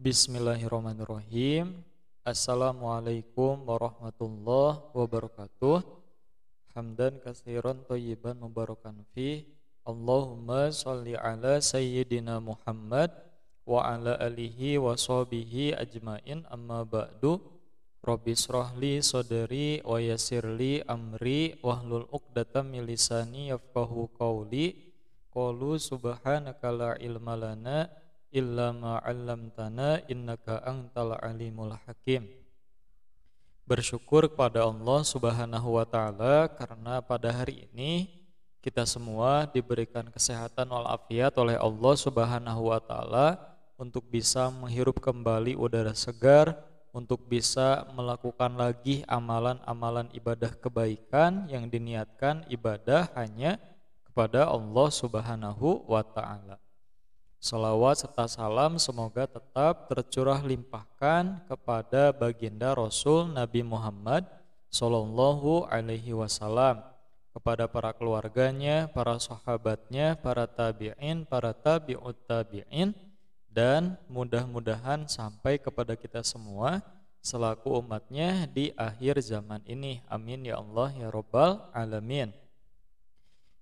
Bismillahirrahmanirrahim. Assalamualaikum warahmatullahi wabarakatuh. Hamdan katsiran thayyiban mubarakan fi. Allahumma shalli ala sayyidina Muhammad wa ala alihi wa sahbihi ajmain, amma ba'du. Rabbi shrahli sadri wa yassirli amri wahlul 'uqdatam min lisani yafqahu qawli. Qalu subhanaka la ilma lana illa ma 'allamtana innaka antal alimul hakim. Bersyukur kepada Allah Subhanahu wa taala karena pada hari ini kita semua diberikan kesehatan walafiat oleh Allah Subhanahu wa taala untuk bisa menghirup kembali udara segar, untuk bisa melakukan lagi amalan-amalan ibadah kebaikan yang diniatkan ibadah hanya kepada Allah Subhanahu wa taala. Salawat serta salam semoga tetap tercurah limpahkan kepada baginda Rasul Nabi Muhammad Sallallahu Alaihi Wasallam, kepada para keluarganya, para sahabatnya, para tabi'in, para tabi'ut tabi'in, dan mudah-mudahan sampai kepada kita semua selaku umatnya di akhir zaman ini. Amin ya Allah ya Rabbal Alamin.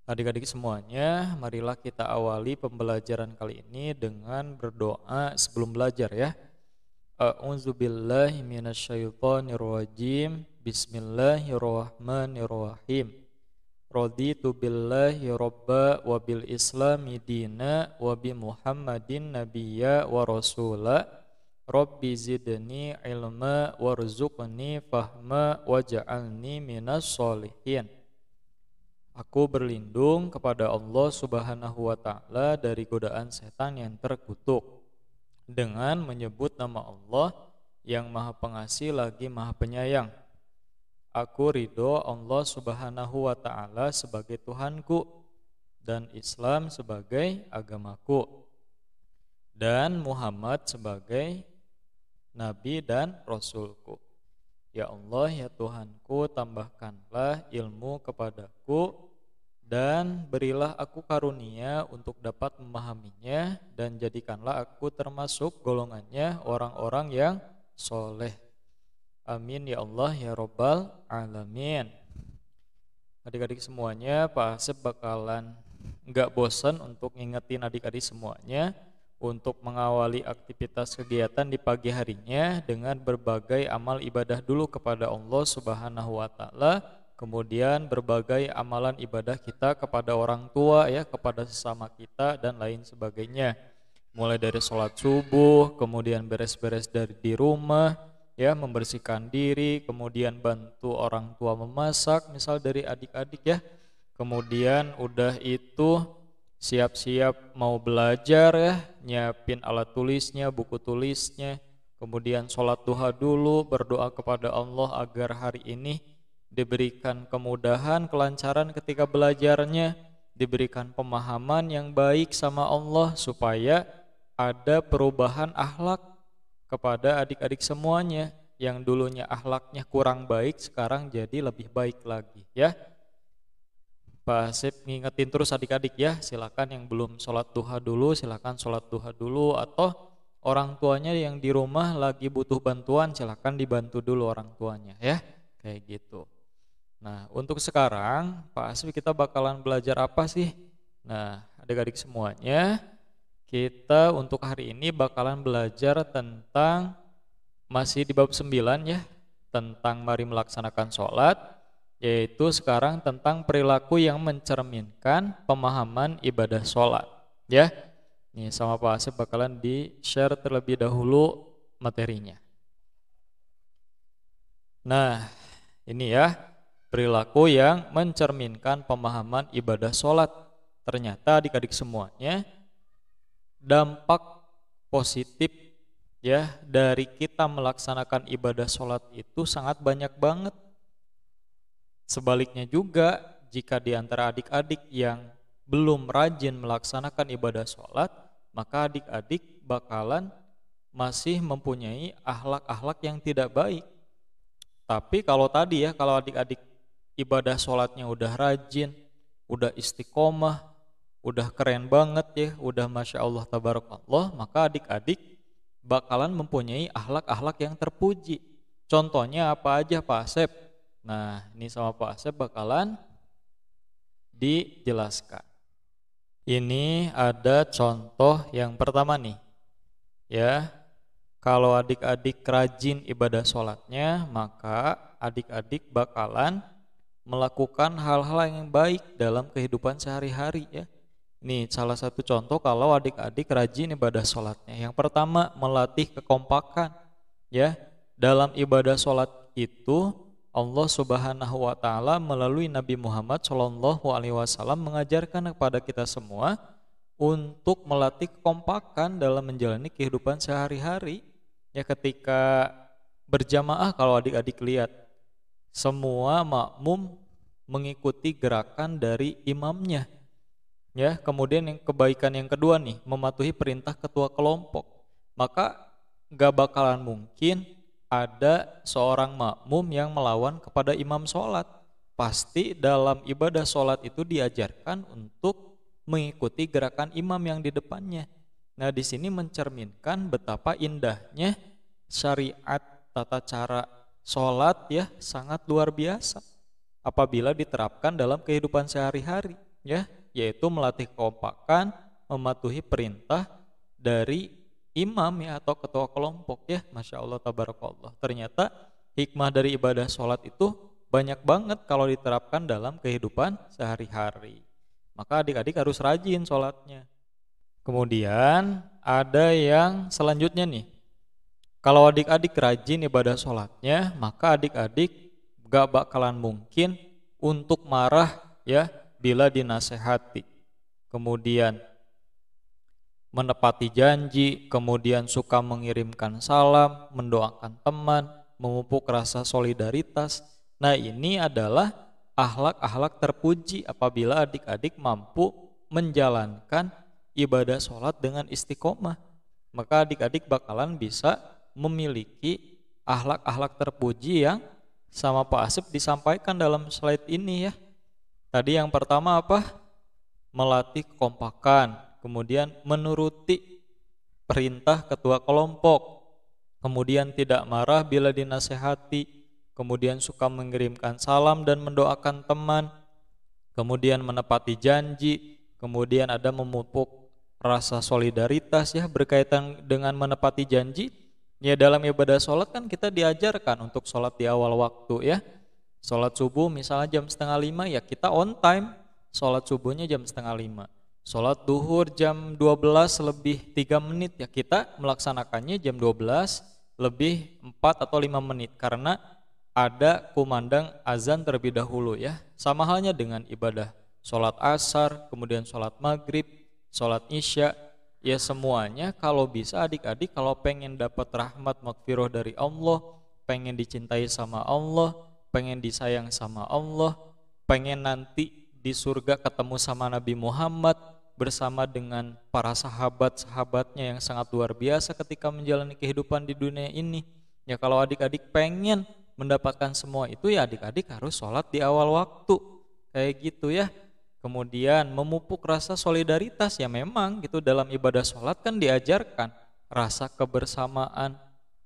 Adik-adik semuanya, marilah kita awali pembelajaran kali ini dengan berdoa sebelum belajar ya. A'udzubillahi minasyaitonirrajim. Bismillahirrahmanirrahim. Raditu billahi robba wa bil islami dina wa bi Muhammadin nabiyya wa rasula. Rabbi zidni ilma warzuqni fahma waj'alni minas sholihin. Aku berlindung kepada Allah Subhanahu wa taala dari godaan setan yang terkutuk dengan menyebut nama Allah yang Maha Pengasih lagi Maha Penyayang. Aku ridho Allah Subhanahu wa taala sebagai Tuhanku dan Islam sebagai agamaku dan Muhammad sebagai Nabi dan Rasulku. Ya Allah, ya Tuhanku, tambahkanlah ilmu kepadaku dan berilah aku karunia untuk dapat memahaminya, dan jadikanlah aku termasuk golongannya orang-orang yang soleh. Amin ya Allah ya Rabbal Alamin. Adik-adik semuanya, Pak Asep bakalan gak bosan untuk ngingetin adik-adik semuanya untuk mengawali aktivitas kegiatan di pagi harinya dengan berbagai amal ibadah dulu kepada Allah Subhanahu wa taala, kemudian berbagai amalan ibadah kita kepada orang tua ya, kepada sesama kita dan lain sebagainya. Mulai dari sholat subuh, kemudian beres-beres dari di rumah ya, membersihkan diri, kemudian bantu orang tua memasak misal dari adik-adik ya. Kemudian udah itu siap-siap mau belajar ya, nyiapin alat tulisnya, buku tulisnya, kemudian sholat duha dulu, berdoa kepada Allah agar hari ini diberikan kemudahan, kelancaran ketika belajarnya, diberikan pemahaman yang baik sama Allah supaya ada perubahan akhlak kepada adik-adik semuanya yang dulunya akhlaknya kurang baik sekarang jadi lebih baik lagi ya. Pak Asep ngingetin terus adik-adik ya, silakan yang belum sholat duha dulu, silakan sholat duha dulu, atau orang tuanya yang di rumah lagi butuh bantuan, silakan dibantu dulu orang tuanya ya, kayak gitu. Nah untuk sekarang Pak Asep kita bakalan belajar apa sih? Nah adik-adik semuanya, kita untuk hari ini bakalan belajar tentang masih di bab 9 ya, tentang mari melaksanakan sholat, yaitu sekarang tentang perilaku yang mencerminkan pemahaman ibadah sholat ya. Nih sama Pak Asep bakalan di share terlebih dahulu materinya. Nah ini ya, perilaku yang mencerminkan pemahaman ibadah sholat. Ternyata adik-adik semuanya, dampak positif ya dari kita melaksanakan ibadah sholat itu sangat banyak banget. Sebaliknya juga, jika di antara adik-adik yang belum rajin melaksanakan ibadah sholat, maka adik-adik bakalan masih mempunyai akhlak-akhlak yang tidak baik. Tapi kalau tadi ya, kalau adik-adik ibadah sholatnya udah rajin, udah istiqomah, udah keren banget ya, udah Masya Allah Tabarakallah, maka adik-adik bakalan mempunyai akhlak-akhlak yang terpuji. Contohnya apa aja Pak Asep? Nah, ini sama Pak Asep bakalan dijelaskan. Ini ada contoh yang pertama nih. Ya, kalau adik-adik rajin ibadah sholatnya, maka adik-adik bakalan melakukan hal-hal yang baik dalam kehidupan sehari-hari ya. Ini salah satu contoh kalau adik-adik rajin ibadah sholatnya. Yang pertama, melatih kekompakan ya. Dalam ibadah sholat itu Allah Subhanahu wa taala melalui Nabi Muhammad SAW mengajarkan kepada kita semua untuk melatih kekompakan dalam menjalani kehidupan sehari-hari. Ya, ketika berjamaah, kalau adik-adik lihat semua makmum mengikuti gerakan dari imamnya. Ya, kemudian yang kebaikan yang kedua nih, mematuhi perintah ketua kelompok. Maka gak bakalan mungkin ada seorang makmum yang melawan kepada imam sholat. Pasti dalam ibadah sholat itu diajarkan untuk mengikuti gerakan imam yang di depannya. Nah, di sini mencerminkan betapa indahnya syariat tata cara sholat ya, sangat luar biasa apabila diterapkan dalam kehidupan sehari-hari ya, yaitu melatih kekompakan, mematuhi perintah dari imam ya atau ketua kelompok ya. Masya Allah tabarakallah. Ternyata hikmah dari ibadah sholat itu banyak banget kalau diterapkan dalam kehidupan sehari-hari. Maka adik-adik harus rajin sholatnya. Kemudian ada yang selanjutnya nih. Kalau adik-adik rajin ibadah sholatnya, maka adik-adik gak bakalan mungkin untuk marah ya bila dinasehati. Kemudian menepati janji, kemudian suka mengirimkan salam, mendoakan teman, memupuk rasa solidaritas. Nah, ini adalah akhlak-akhlak terpuji apabila adik-adik mampu menjalankan ibadah sholat dengan istiqomah. Maka adik-adik bakalan bisa memiliki akhlak-akhlak terpuji yang sama Pak Asep disampaikan dalam slide ini ya. Tadi yang pertama apa? Melatih kekompakan, kemudian menuruti perintah ketua kelompok, kemudian tidak marah bila dinasehati, kemudian suka mengirimkan salam dan mendoakan teman, kemudian menepati janji, kemudian ada memupuk rasa solidaritas ya. Berkaitan dengan menepati janji ya, dalam ibadah sholat kan kita diajarkan untuk sholat di awal waktu ya. Sholat subuh misalnya jam 4:30 ya, kita on time sholat subuhnya jam 4:30. Sholat duhur jam 12 lebih 3 menit ya, kita melaksanakannya jam 12 lebih 4 atau 5 menit karena ada kumandang azan terlebih dahulu ya. Sama halnya dengan ibadah sholat asar, kemudian sholat maghrib, sholat isya ya, semuanya kalau bisa adik-adik kalau pengen dapat rahmat maghfirah dari Allah, pengen dicintai sama Allah, pengen disayang sama Allah, pengen nanti di surga ketemu sama Nabi Muhammad bersama dengan para sahabat-sahabatnya yang sangat luar biasa ketika menjalani kehidupan di dunia ini. Ya, kalau adik-adik pengen mendapatkan semua itu ya adik-adik harus sholat di awal waktu kayak gitu ya. Kemudian memupuk rasa solidaritas ya, memang gitu dalam ibadah sholat kan diajarkan rasa kebersamaan,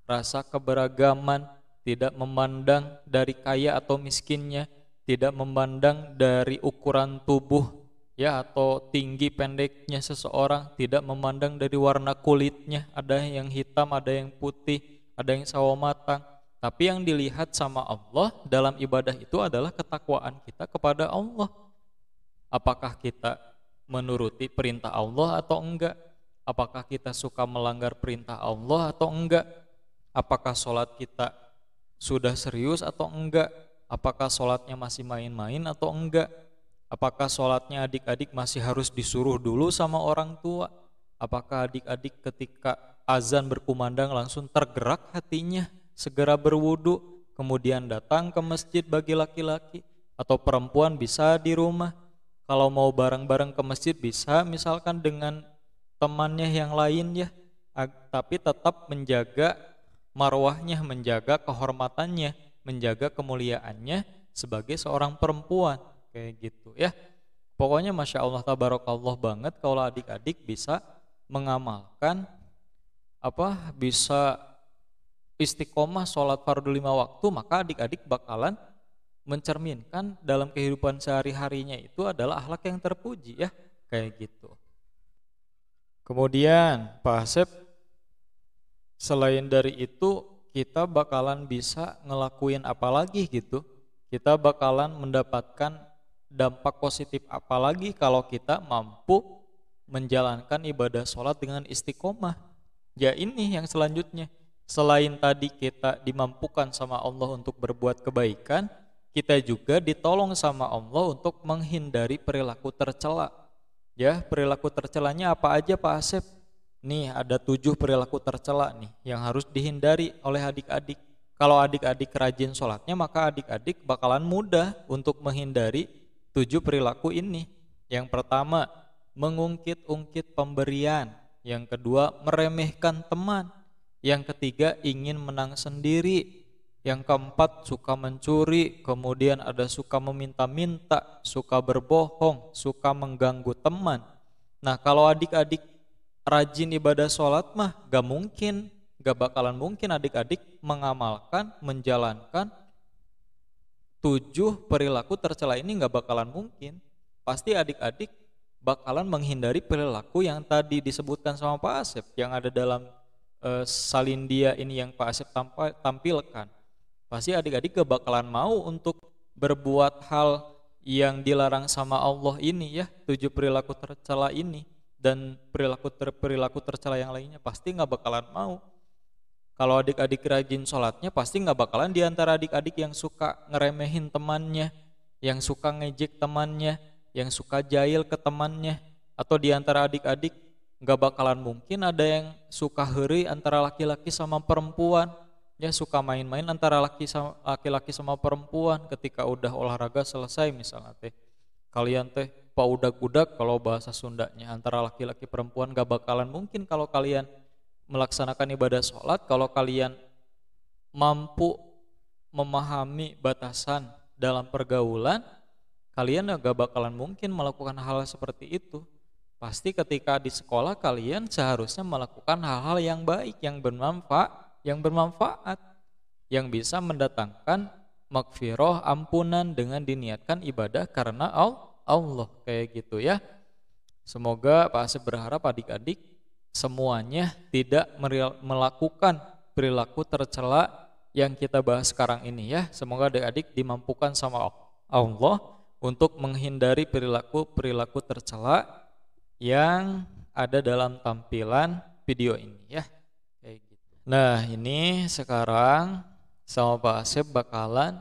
rasa keberagaman, tidak memandang dari kaya atau miskinnya, tidak memandang dari ukuran tubuh ya atau tinggi pendeknya seseorang, tidak memandang dari warna kulitnya, ada yang hitam, ada yang putih, ada yang sawo matang. Tapi yang dilihat sama Allah dalam ibadah itu adalah ketakwaan kita kepada Allah. Apakah kita menuruti perintah Allah atau enggak? Apakah kita suka melanggar perintah Allah atau enggak? Apakah sholat kita sudah serius atau enggak? Apakah sholatnya masih main-main atau enggak? Apakah sholatnya adik-adik masih harus disuruh dulu sama orang tua? Apakah adik-adik ketika azan berkumandang langsung tergerak hatinya, segera berwudu, kemudian datang ke masjid bagi laki-laki, atau perempuan bisa di rumah? Kalau mau bareng-bareng ke masjid bisa misalkan dengan temannya yang lain ya, tapi tetap menjaga marwahnya, menjaga kehormatannya, menjaga kemuliaannya sebagai seorang perempuan kayak gitu ya. Pokoknya Masya Allah tabarakallah banget kalau adik-adik bisa mengamalkan bisa istiqomah sholat fardu 5 waktu, maka adik-adik bakalan mencerminkan dalam kehidupan sehari-harinya itu adalah akhlak yang terpuji ya, kayak gitu. Kemudian Pak Asep, selain dari itu kita bakalan bisa ngelakuin apa lagi gitu? Kita bakalan mendapatkan dampak positif apa lagi kalau kita mampu menjalankan ibadah sholat dengan istiqomah? Ya ini yang selanjutnya. Selain tadi kita dimampukan sama Allah untuk berbuat kebaikan, kita juga ditolong sama Allah untuk menghindari perilaku tercela. Ya, perilaku tercelanya apa aja Pak Asep? Nih ada 7 perilaku tercela nih yang harus dihindari oleh adik-adik. Kalau adik-adik rajin sholatnya, maka adik-adik bakalan mudah untuk menghindari 7 perilaku ini. Yang pertama, mengungkit-ungkit pemberian. Yang kedua, meremehkan teman. Yang ketiga, ingin menang sendiri. Yang keempat, suka mencuri. Kemudian ada suka meminta-minta, suka berbohong, suka mengganggu teman. Nah, kalau adik-adik rajin ibadah sholat mah gak bakalan mungkin adik-adik mengamalkan, menjalankan 7 perilaku tercela ini, gak bakalan mungkin. Pasti adik-adik bakalan menghindari perilaku yang tadi disebutkan sama Pak Asep, yang ada dalam salindia ini yang Pak Asep tampilkan. Pasti adik-adik gak bakalan mau untuk berbuat hal yang dilarang sama Allah ini ya, 7 perilaku tercela ini. Dan perilaku tercela yang lainnya pasti gak bakalan mau. Kalau adik-adik rajin sholatnya, pasti gak bakalan diantara adik-adik yang suka ngeremehin temannya, yang suka ngejek temannya, yang suka jahil ke temannya. Atau diantara adik-adik gak bakalan mungkin ada yang suka heureuy antara laki-laki sama perempuan, ya suka main-main antara laki-laki sama perempuan ketika udah olahraga selesai misalnya teh. Kalian teh paudak-udak kalau bahasa Sundanya antara laki-laki perempuan, gak bakalan mungkin kalau kalian melaksanakan ibadah sholat, kalau kalian mampu memahami batasan dalam pergaulan, kalian gak bakalan mungkin melakukan hal seperti itu. Pasti ketika di sekolah kalian seharusnya melakukan hal-hal yang baik, yang bermanfaat, yang bisa mendatangkan maghfirah, ampunan dengan diniatkan ibadah karena Allah, kayak gitu ya. Semoga Pak Asep berharap adik-adik semuanya tidak melakukan perilaku tercela yang kita bahas sekarang ini ya. Semoga adik-adik dimampukan sama Allah untuk menghindari perilaku tercela yang ada dalam tampilan video ini ya. Kayak gitu. Nah, ini sekarang sama Pak Asep bakalan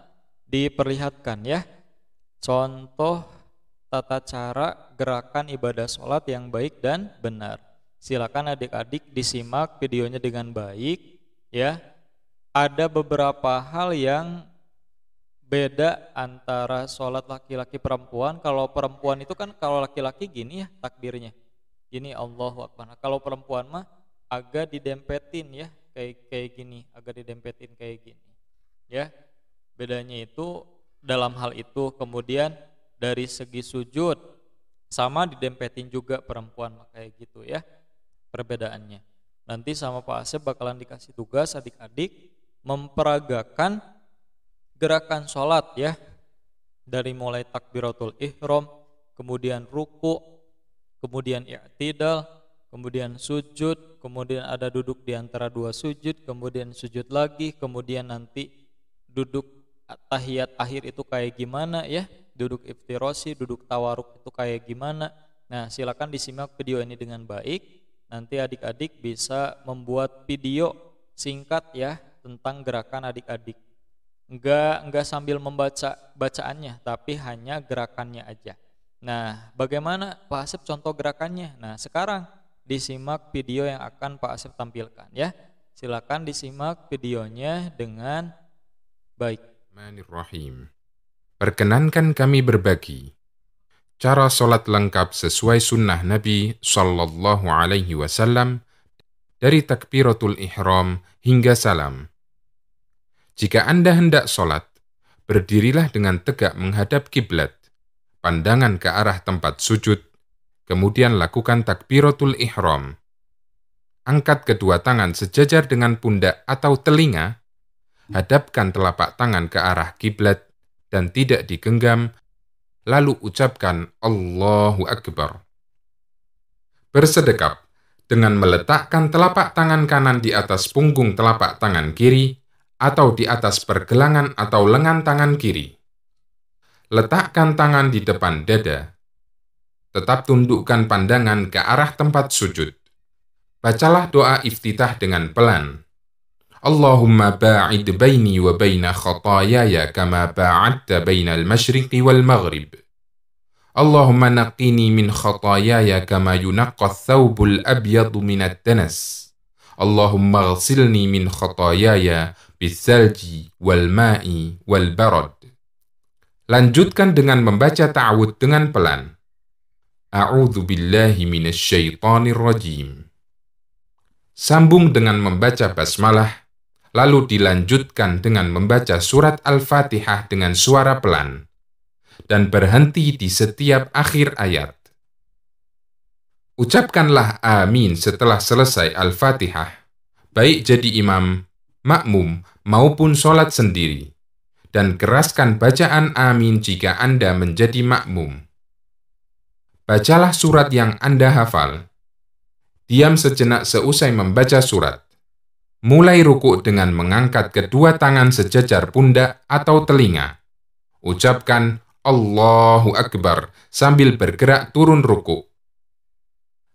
diperlihatkan ya contoh tata cara gerakan ibadah sholat yang baik dan benar. Silakan adik-adik disimak videonya dengan baik ya. Ada beberapa hal yang beda antara sholat laki-laki perempuan. Kalau perempuan itu kan, kalau laki-laki gini ya takbirnya, gini Allahu Akbar. Kalau perempuan mah agak didempetin ya, kayak gini, agak didempetin kayak gini ya. Bedanya itu dalam hal itu. Kemudian dari segi sujud sama didempetin juga perempuan kayak gitu ya perbedaannya. Nanti sama Pak Asep bakalan dikasih tugas adik-adik memperagakan gerakan sholat ya, dari mulai takbiratul ihram, kemudian ruku, kemudian i'tidal, kemudian sujud, kemudian ada duduk di antara 2 sujud, kemudian sujud lagi, kemudian nanti duduk tahiyat akhir itu kayak gimana ya, duduk iftirosi, duduk tawaruk itu kayak gimana. Nah, silakan disimak video ini dengan baik. Nanti adik-adik bisa membuat video singkat ya tentang gerakan adik-adik. Enggak sambil membaca bacaannya, tapi hanya gerakannya aja. Nah, bagaimana Pak Asep contoh gerakannya? Nah, sekarang disimak video yang akan Pak Asep tampilkan ya. Silakan disimak videonya dengan baik. Bismillahirrahmanirrahim. Perkenankan kami berbagi cara sholat lengkap sesuai sunnah Nabi Sallallahu Alaihi Wasallam dari takbiratul ihram hingga salam. Jika Anda hendak sholat, berdirilah dengan tegak menghadap kiblat, pandangan ke arah tempat sujud, kemudian lakukan takbiratul ihram. angkat kedua tangan sejajar dengan pundak atau telinga, hadapkan telapak tangan ke arah kiblat dan tidak digenggam, lalu ucapkan Allahu Akbar. Bersedekap dengan meletakkan telapak tangan kanan di atas punggung telapak tangan kiri atau di atas pergelangan atau lengan tangan kiri. Letakkan tangan di depan dada. Tetap tundukkan pandangan ke arah tempat sujud. Bacalah doa iftitah dengan pelan. Allahumma ba'id baini wa baina khatayaya kama ba'adta baina al-masyriqi wal maghrib. Allahumma naqqini min khatayaya kama yunaqqa ath-thawbul abyadu min ad-danas. Allahumma ghsilni min khatayaya bis-salji wal ma'i wal barad. Lanjutkan dengan membaca ta'awudz dengan pelan. A'udzu billahi minasy syaithanir rajim. Sambung dengan membaca basmalah, lalu dilanjutkan dengan membaca surat Al-Fatihah dengan suara pelan, dan berhenti di setiap akhir ayat. Ucapkanlah amin setelah selesai Al-Fatihah, baik jadi imam, makmum, maupun sholat sendiri, dan keraskan bacaan amin jika Anda menjadi makmum. Bacalah surat yang Anda hafal. Diam sejenak seusai membaca surat. Mulai rukuk dengan mengangkat kedua tangan sejajar pundak atau telinga. Ucapkan Allahu Akbar sambil bergerak turun rukuk.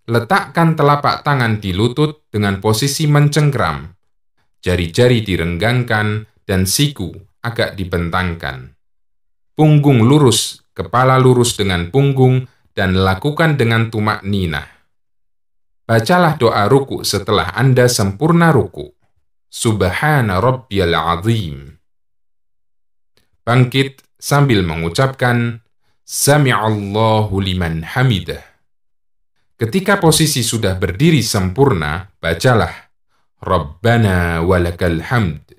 Letakkan telapak tangan di lutut dengan posisi mencengkram. Jari-jari direnggangkan dan siku agak dibentangkan. Punggung lurus, kepala lurus dengan punggung, dan lakukan dengan tumakninah. Bacalah doa ruku setelah Anda sempurna ruku. Subhana rabbiyal azim. Bangkit sambil mengucapkan Sami'allahu liman hamidah. Ketika posisi sudah berdiri sempurna, bacalah Rabbana walakal hamd.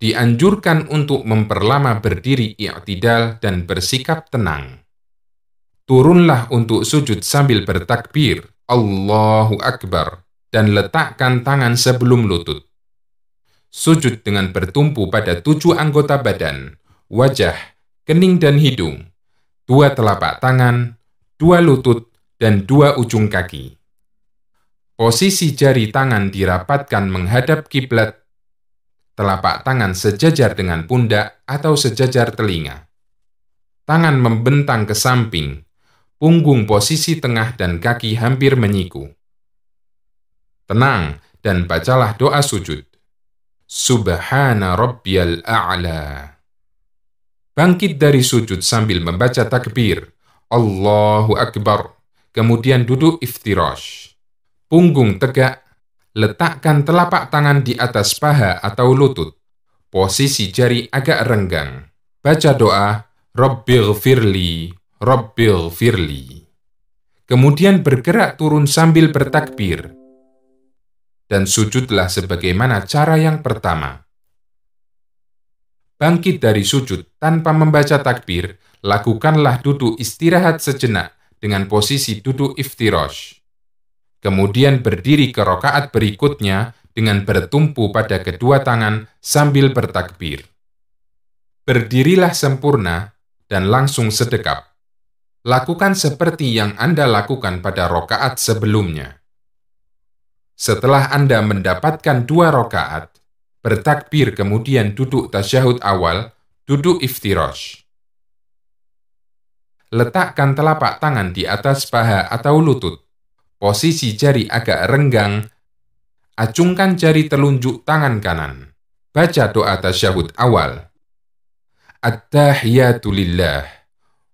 Dianjurkan untuk memperlama berdiri i'tidal dan bersikap tenang. Turunlah untuk sujud sambil bertakbir, Allahu Akbar, dan letakkan tangan sebelum lutut. Sujud dengan bertumpu pada 7 anggota badan, wajah, kening dan hidung, 2 telapak tangan, 2 lutut, dan 2 ujung kaki. Posisi jari tangan dirapatkan menghadap kiblat, telapak tangan sejajar dengan pundak atau sejajar telinga. Tangan membentang ke samping, punggung posisi tengah dan kaki hampir menyiku. Tenang dan bacalah doa sujud. Subhana rabbiyal a'la. Bangkit dari sujud sambil membaca takbir, Allahu Akbar, kemudian duduk iftirash. Punggung tegak, letakkan telapak tangan di atas paha atau lutut. Posisi jari agak renggang. Baca doa, Rabbighfirli, Rabbighfirli. Kemudian bergerak turun sambil bertakbir. Dan sujudlah sebagaimana cara yang pertama. Bangkit dari sujud tanpa membaca takbir, lakukanlah duduk istirahat sejenak dengan posisi duduk iftirash. Kemudian berdiri ke rakaat berikutnya dengan bertumpu pada kedua tangan sambil bertakbir. Berdirilah sempurna dan langsung sedekap. Lakukan seperti yang Anda lakukan pada rakaat sebelumnya. Setelah Anda mendapatkan 2 rakaat, bertakbir kemudian duduk tasyahud awal, duduk iftirash. Letakkan telapak tangan di atas paha atau lutut. Posisi jari agak renggang. Acungkan jari telunjuk tangan kanan. Baca doa tasyahud awal. At-tahiyatu lillah.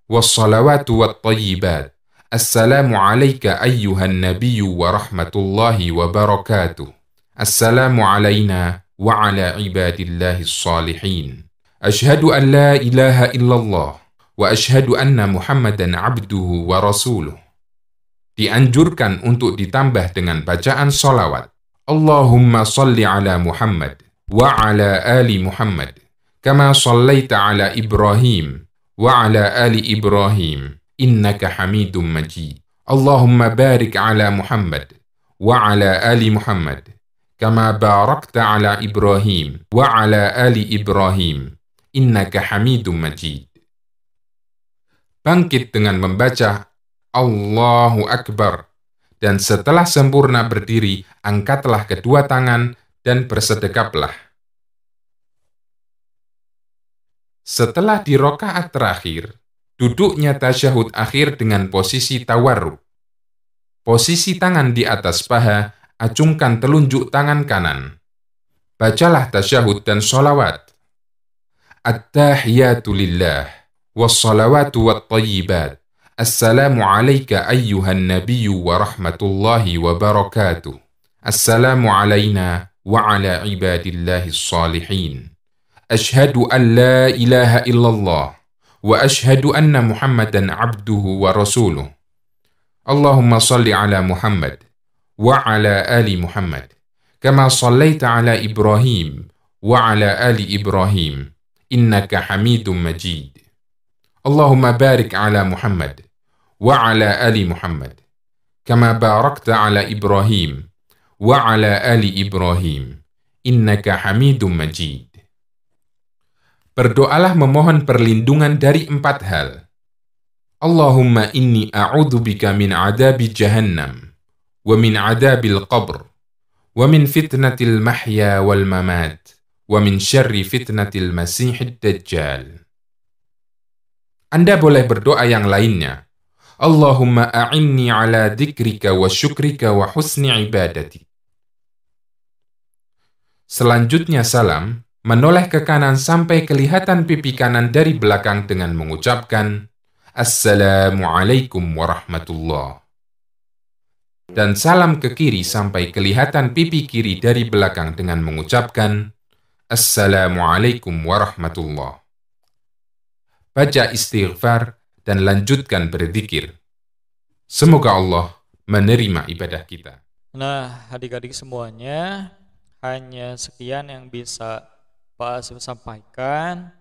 Wassalawatu wattayyibat. Assalamu alayka ayyuhan nabiyyu wa rahmatullahi wa barakatuh. Assalamu alayna wa ala ibadillahi salihin. Ashhadu an la ilaha illallah wa ashhadu anna Muhammadan abduhu wa rasuluh. Dianjurkan untuk ditambah dengan bacaan sholawat. Allahumma salli ala Muhammad wa ala ali Muhammad kama sallaita ala Ibrahim wa ala ali Ibrahim innaka hamidum majid. Allahumma barik ala Muhammad wa ala ali Muhammad kama barakta ala Ibrahim wa ala ali Ibrahim innaka Hamidum Majid. Bangkit dengan membaca Allahu Akbar, dan setelah sempurna berdiri, angkatlah kedua tangan dan bersedekaplah. Setelah di rakaat terakhir, duduknya tasyahud akhir dengan posisi tawarruk. Posisi tangan di atas paha, acungkan telunjuk tangan kanan. Bacalah tasyahud dan sholawat. At-tahiyatu lillah, wassalawatu wattayyibat. Assalamu alayka ayyuhan nabiyyu wa rahmatullahi wa barakatuh. Assalamu alayna wa ala ibadillahi salihin. Ashhadu an la ilaha illallah wa ashhadu anna Muhammadan abduhu wa rasuluh. Allahumma salli ala Muhammad wa ala ali Muhammad kama sallaita ala Ibrahim wa ala ali Ibrahim innaka Hamidum Majid. Allahumma barik ala Muhammad wa ala ali Muhammad kama barakta ala Ibrahim wa ala ali Ibrahim innaka Hamidum Majid. Berdoalah memohon perlindungan dari 4 hal. Allahumma inni a'udzubika min adabi jahannam, wa min adabil qabr, wa min fitnatil mahya wal mamat, wa min syarri fitnatil masihid dajjal. Anda boleh berdoa yang lainnya. Allahumma a'inni ala dzikrika wa syukrika wa husni ibadati. Selanjutnya salam, menoleh ke kanan sampai kelihatan pipi kanan dari belakang dengan mengucapkan Assalamualaikum warahmatullah. Dan salam ke kiri sampai kelihatan pipi kiri dari belakang dengan mengucapkan Assalamualaikum warahmatullah. Baca istighfar dan lanjutkan berzikir. Semoga Allah menerima ibadah kita. Nah, adik-adik semuanya, hanya sekian yang bisa Pak Asep sampaikan.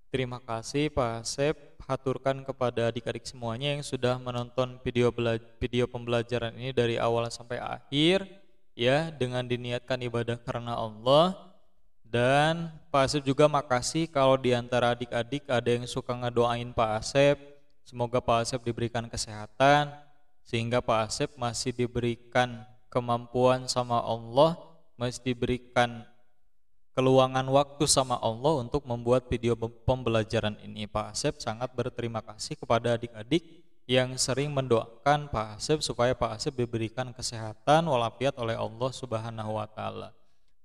Terima kasih Pak Asep, haturkan kepada adik-adik semuanya yang sudah menonton video pembelajaran ini dari awal sampai akhir, ya, dengan diniatkan ibadah karena Allah. Dan Pak Asep juga makasih kalau di antara adik-adik ada yang suka ngedoain Pak Asep, semoga Pak Asep diberikan kesehatan, sehingga Pak Asep masih diberikan kemampuan sama Allah, masih diberikan keluangan waktu sama Allah untuk membuat video pembelajaran ini. Pak Asep sangat berterima kasih kepada adik-adik yang sering mendoakan Pak Asep supaya Pak Asep diberikan kesehatan walafiat oleh Allah Subhanahu wa taala.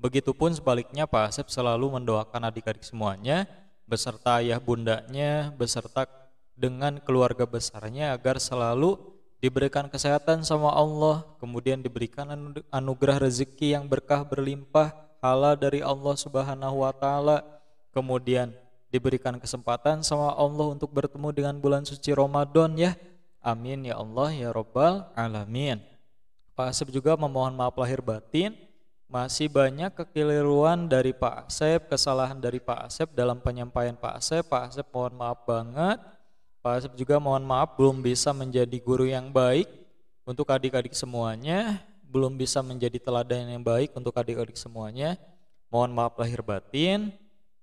Begitupun sebaliknya, Pak Asep selalu mendoakan adik-adik semuanya beserta ayah bundanya beserta dengan keluarga besarnya agar selalu diberikan kesehatan sama Allah, kemudian diberikan anugerah rezeki yang berkah berlimpah halal dari Allah Subhanahu wa taala, kemudian diberikan kesempatan sama Allah untuk bertemu dengan bulan suci Ramadan, ya. Amin ya Allah ya Rabbal alamin. Pak Asep juga memohon maaf lahir batin, masih banyak kekeliruan dari Pak Asep, kesalahan dari Pak Asep dalam penyampaian Pak Asep. Pak Asep mohon maaf banget. Pak Asep juga mohon maaf belum bisa menjadi guru yang baik untuk adik-adik semuanya, belum bisa menjadi teladan yang baik untuk adik-adik semuanya. Mohon maaf lahir batin.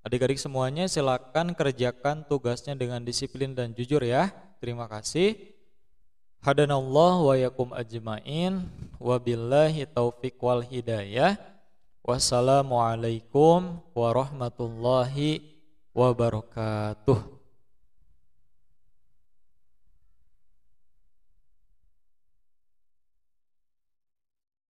Adik-adik semuanya silakan kerjakan tugasnya dengan disiplin dan jujur, ya. Terima kasih. Hadanallah wa yakum ajmain. Wabillahi taufiq wal hidayah. Wassalamualaikum warahmatullahi wabarakatuh.